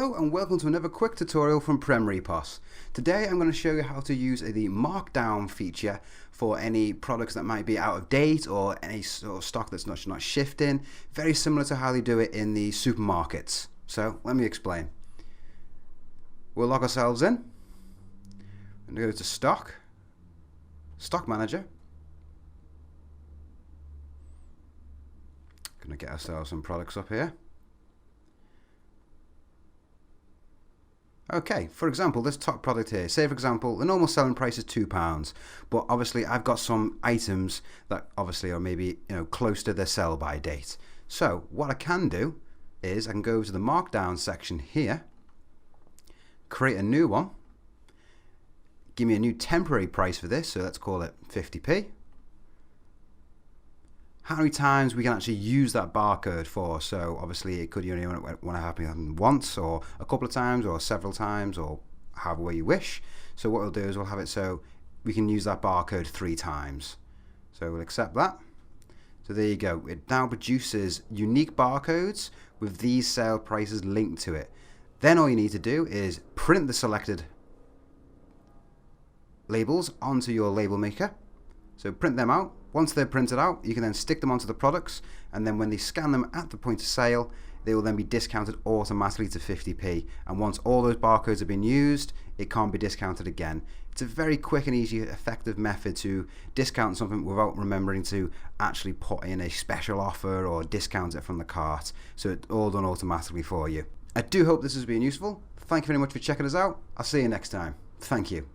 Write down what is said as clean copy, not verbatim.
Hello and welcome to another quick tutorial from Premier EPOS. Today I'm going to show you how to use the markdown feature for any products that might be out of date or any sort of stock that's not shifting, very similar to how they do it in the supermarkets. So let me explain. We'll log ourselves in and go to Stock Manager. Going to get ourselves some products up here. Okay, for example, this top product here, say for example, the normal selling price is £2, but obviously I've got some items that obviously are maybe close to their sell by date. So what I can do is I can go to the markdown section here, create a new one, give me a new temporary price for this, so let's call it 50p. How many times we can actually use that barcode for, so obviously it could only want to happen once or a couple of times or several times or however way you wish. So what we'll do is we'll have it so we can use that barcode 3 times. So we'll accept that. So there you go. It now produces unique barcodes with these sale prices linked to it. Then all you need to do is print the selected labels onto your label maker. So print them out. Once they're printed out, you can then stick them onto the products, and then when they scan them at the point of sale, they will then be discounted automatically to 50p. And once all those barcodes have been used, it can't be discounted again. It's a very quick and easy, effective method to discount something without remembering to actually put in a special offer or discount it from the cart. So it's all done automatically for you. I do hope this has been useful. Thank you very much for checking us out. I'll see you next time. Thank you.